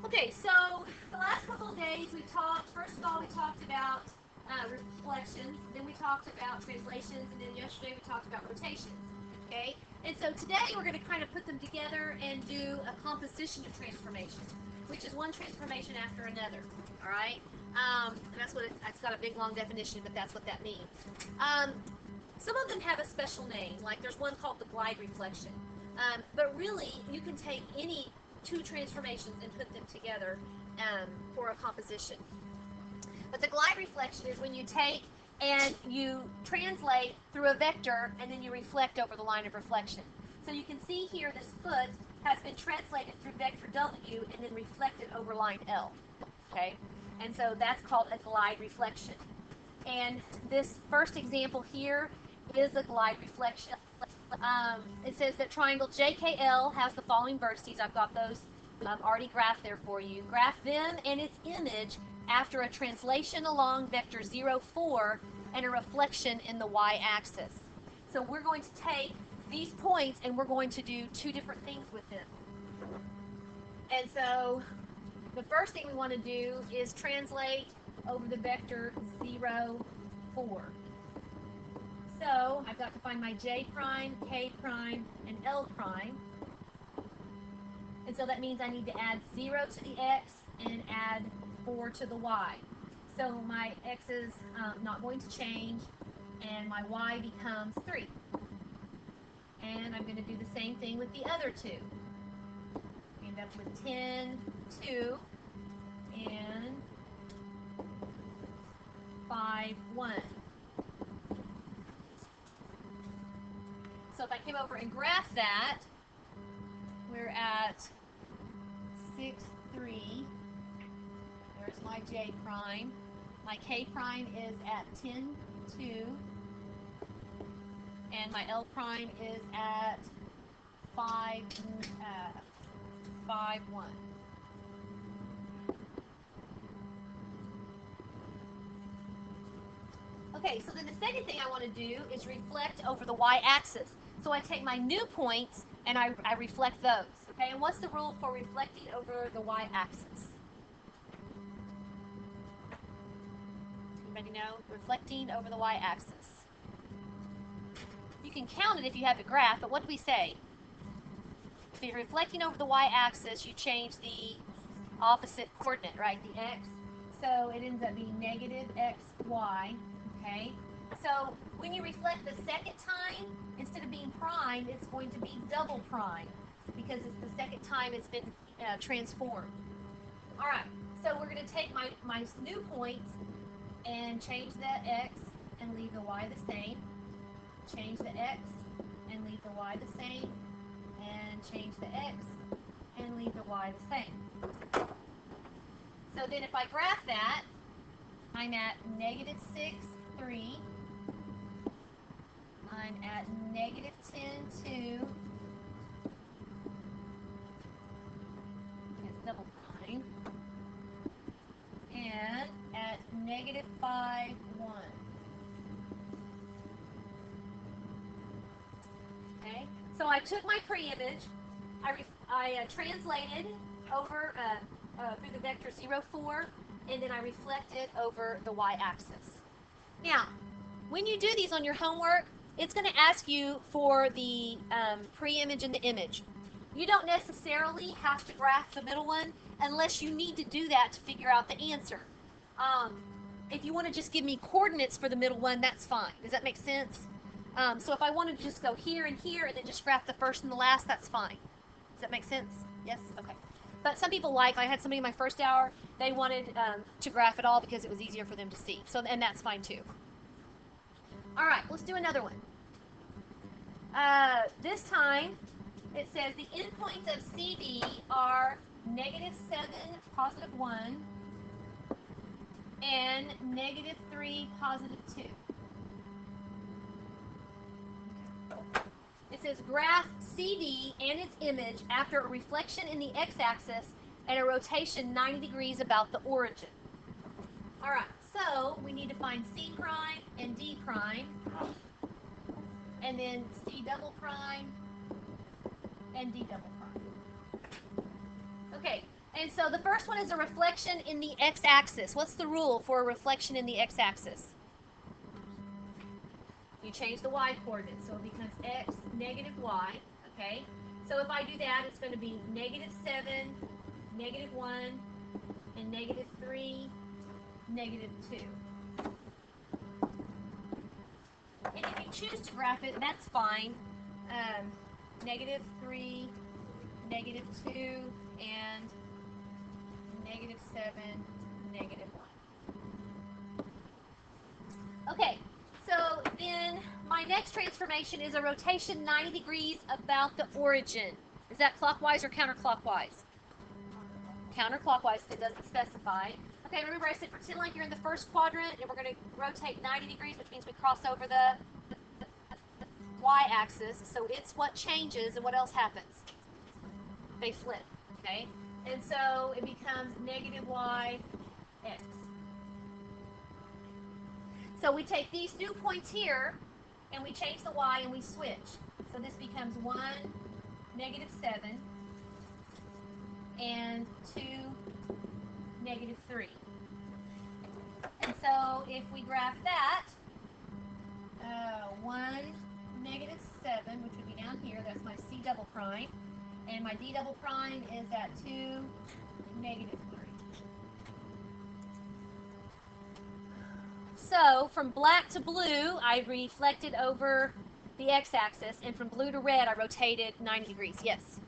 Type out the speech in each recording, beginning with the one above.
Okay, so the last couple of days we talked, first of all, we talked about reflections, then we talked about translations, and then yesterday we talked about rotations. Okay, and so today we're going to kind of put them together and do a composition of transformations, which is one transformation after another. All right, that's what it's got a big long definition, but that's what that means. Um, some of them have a special name, like there's one called the glide reflection. But really, you can take any two transformations and put them together for a composition. But the glide reflection is when you take and you translate through a vector and then you reflect over the line of reflection. So you can see here this foot has been translated through vector W and then reflected over line L. Okay? And so that's called a glide reflection. And this first example here is a glide reflection. It says that triangle JKL has the following vertices. I've got those already graphed there for you. Graph them and its image after a translation along vector 0, 4 and a reflection in the y-axis. So we're going to take these points and we're going to do two different things with them. And so the first thing we want to do is translate over the vector 0, 4. So I've got to find my J prime, K prime, and L prime. And so that means I need to add 0 to the X and add 4 to the Y. So my X is not going to change, and my Y becomes 3. And I'm going to do the same thing with the other two. End up with 10, 2, and 5, 1. So if I came over and graph that, we're at 6, 3. There's my J prime. My K prime is at 10, 2. And my L prime is at 5, 1. Okay, so then the second thing I want to do is reflect over the y-axis. So I take my new points and I reflect those. Okay, and what's the rule for reflecting over the y-axis? Anybody know? Reflecting over the y-axis. You can count it if you have a graph, but what do we say? If you're reflecting over the y-axis, you change the opposite coordinate, right? The x. So it ends up being negative xy. Okay? So when you reflect the second time, instead of being prime, it's going to be double prime because it's the second time it's been transformed. All right, so we're going to take my new points and change the x and leave the y the same. Change the x and leave the y the same. And change the x and leave the y the same. So then if I graph that, I'm at negative 6, 3. I'm at negative 10, 2. It's double prime. And at negative 5, 1. Okay, so I took my pre-image, I translated over through the vector 0, 4, and then I reflected over the y-axis. Now, when you do these on your homework, it's going to ask you for the pre-image and the image. You don't necessarily have to graph the middle one unless you need to do that to figure out the answer. If you want to just give me coordinates for the middle one, that's fine. Does that make sense? So if I wanted to just go here and here and then just graph the first and the last, that's fine. Does that make sense? Yes? Okay. But some people I had somebody in my first hour, they wanted to graph it all because it was easier for them to see. So, and that's fine too. All right, let's do another one. This time, it says the endpoints of CD are negative 7, positive 1, and negative 3, positive 2. It says graph CD and its image after a reflection in the x-axis and a rotation 90 degrees about the origin. All right, so we need to find C prime and D prime, and then C double prime and D double prime. Okay, And so the first one is a reflection in the x-axis. What's the rule for a reflection in the x-axis? You change the y-coordinate, so it becomes x, negative y, okay? So if I do that, it's going to be -7, -1, and -3, -2. And if you choose to graph it, that's fine. -3, -2, and -7, -1. Okay, so then my next transformation is a rotation 90 degrees about the origin. Is that clockwise or counterclockwise? Counterclockwise, it doesn't specify. Okay, remember I said pretend like you're in the first quadrant and we're going to rotate 90 degrees, which means we cross over the y-axis. So it's what changes, and what else happens? They flip, okay? And so it becomes -y x. So we take these new points here and we change the y and we switch. So this becomes 1, -7, and 2, -3. And so if we graph that, 1, -7, which would be down here, that's my C double prime, and my D double prime is at 2, -3. So from black to blue, I reflected over the x-axis, and from blue to red, I rotated 90 degrees. Yes? So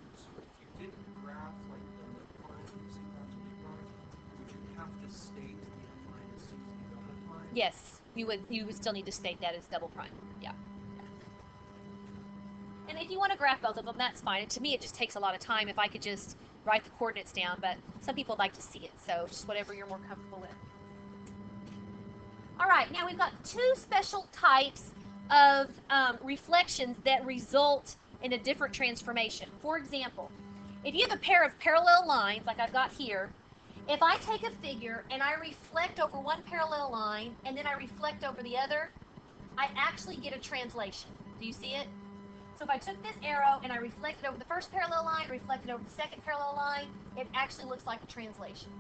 if you did graph like the part you see that's what you brought, would you have to state the F minus C double prime? Yes, you would still need to state that as double prime. Yeah. And if you want to graph both of them, that's fine. And to me, it just takes a lot of time if I could just write the coordinates down, but some people like to see it, so just whatever you're more comfortable with. All right, now we've got two special types of reflections that result in a different transformation. For example, if you have a pair of parallel lines, like I've got here, if I take a figure and I reflect over one parallel line and then I reflect over the other, I actually get a translation. Do you see it? So if I took this arrow and I reflected over the first parallel line, reflected over the second parallel line, it actually looks like a translation.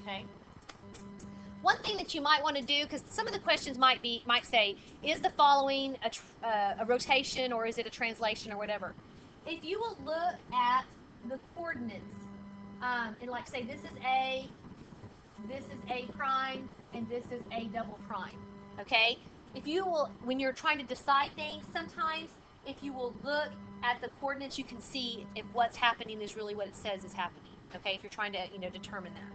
Okay? One thing that you might want to do, because some of the questions might say, is the following a rotation or is it a translation or whatever? If you will look at the coordinates, and like say this is A prime, and this is A double prime. Okay? If you will, when you're trying to decide things, sometimes if you will look at the coordinates, you can see if what's happening is really what it says is happening. Okay? If you're trying to, determine that.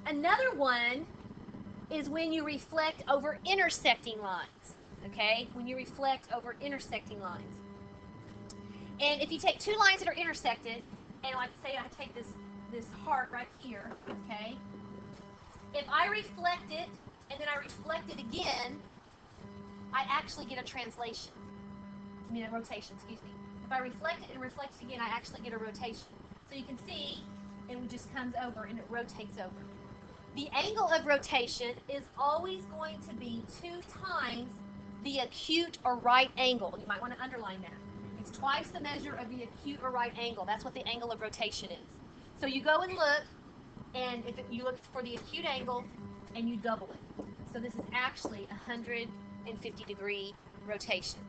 Another one is when you reflect over intersecting lines, okay? When you reflect over intersecting lines. And if you take two lines that are intersected, and like say I take this heart right here, okay? If I reflect it, and then I reflect it again, I actually get a translation. I mean a rotation, excuse me. If I reflect it and reflect it again, I actually get a rotation. So you can see it just comes over and it rotates over. The angle of rotation is always going to be 2 times the acute or right angle. You might want to underline that. It's twice the measure of the acute or right angle. That's what the angle of rotation is. So you go and look, and if you look for the acute angle, and you double it. So this is actually 150 degree rotation.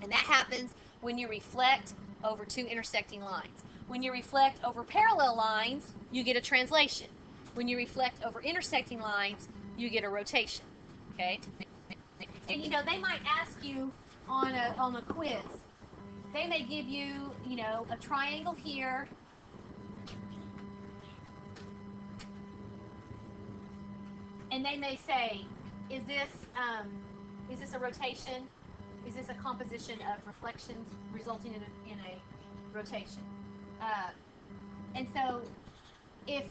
And that happens when you reflect over two intersecting lines. When you reflect over parallel lines, you get a translation. When you reflect over intersecting lines, you get a rotation. Okay? And they might ask you on a quiz. They may give you, a triangle here. And they may say, is this a rotation? Is this a composition of reflections resulting in a rotation? And so if,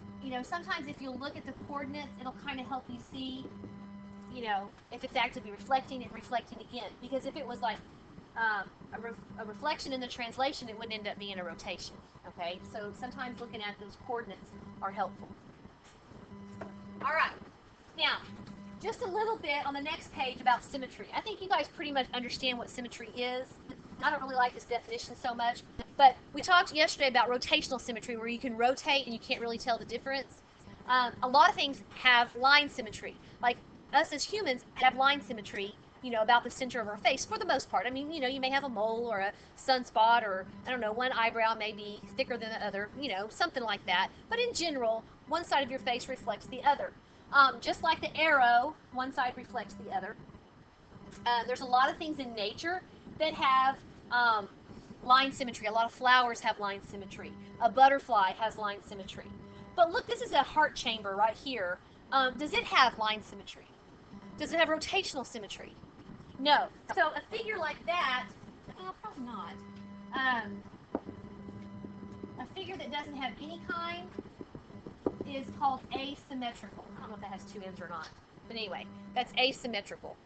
sometimes if you look at the coordinates, it'll kind of help you see, if it's actively reflecting and reflecting again. Because if it was like a reflection in the translation, it wouldn't end up being a rotation. Okay? So sometimes looking at those coordinates are helpful. All right. Now, just a little bit on the next page about symmetry. I think you guys pretty much understand what symmetry is. I don't really like this definition so much, but we talked yesterday about rotational symmetry, where you can rotate and you can't really tell the difference. A lot of things have line symmetry. Like us as humans have line symmetry, about the center of our face for the most part. I mean, you may have a mole or a sunspot, or I don't know, one eyebrow may be thicker than the other, something like that. But in general, one side of your face reflects the other. Just like the arrow, one side reflects the other. There's a lot of things in nature that have line symmetry. A lot of flowers have line symmetry. A butterfly has line symmetry. But look, this is a heart chamber right here. Does it have line symmetry? Does it have rotational symmetry? No. So a figure like that, probably not. A figure that doesn't have any kind is called asymmetrical. I don't know if that has two ends or not. But anyway, that's asymmetrical,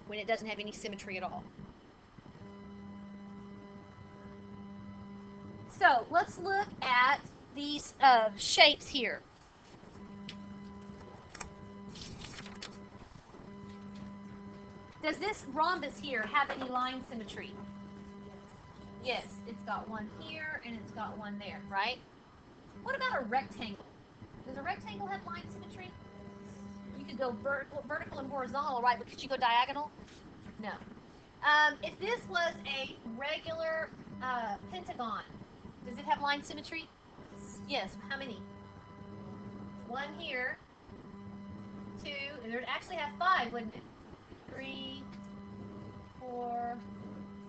when it doesn't have any symmetry at all. So let's look at these shapes here. Does this rhombus here have any line symmetry? Yes, it's got one here and it's got one there, right? What about a rectangle? Does a rectangle have line symmetry? You could go vertical and horizontal, right? But could you go diagonal? No. If this was a regular pentagon, does it have line symmetry? Yes. How many? One here, two, and there'd actually have five, wouldn't it? 3, 4,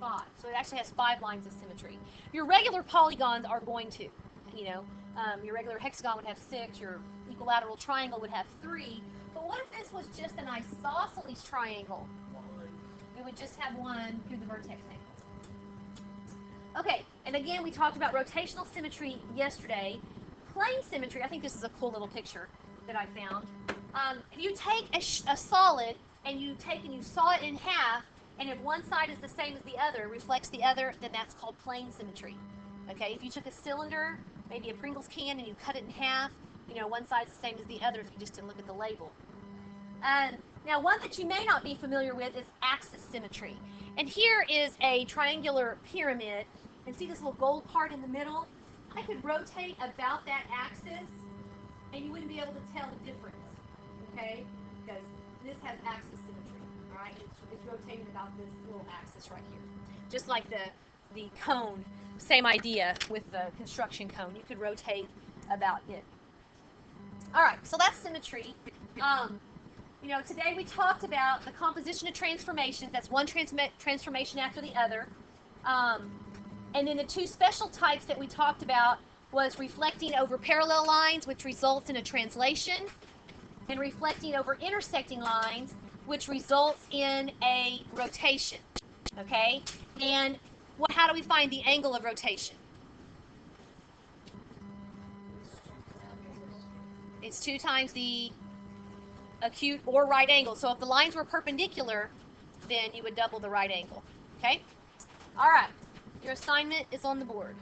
5. So it actually has 5 lines of symmetry. Your regular polygons are going to, your regular hexagon would have 6, your equilateral triangle would have 3. But what if this was just an isosceles triangle? It would just have 1 through the vertex angle. Okay, and again, we talked about rotational symmetry yesterday. Plane symmetry, I think this is a cool little picture that I found. If you take a solid and you saw it in half, and if one side is the same as the other, reflects the other, then that's called plane symmetry. Okay, if you took a cylinder, maybe a Pringles can, and you cut it in half, one side's the same as the other if you just didn't look at the label. Now, one that you may not be familiar with is axis symmetry. And here is a triangular pyramid, and see this little gold part in the middle? I could rotate about that axis, and you wouldn't be able to tell the difference, okay? Because this has axis symmetry, all right? It's rotating about this little axis right here. Just like the cone, same idea with the construction cone. You could rotate about it. All right, so that's symmetry. Today we talked about the composition of transformations. That's one transformation after the other. And then the two special types that we talked about was reflecting over parallel lines, which results in a translation, and reflecting over intersecting lines, which results in a rotation. Okay? And how do we find the angle of rotation? It's 2 times the acute or right angle. So if the lines were perpendicular, then you would double the right angle. Okay? All right. Your assignment is on the board.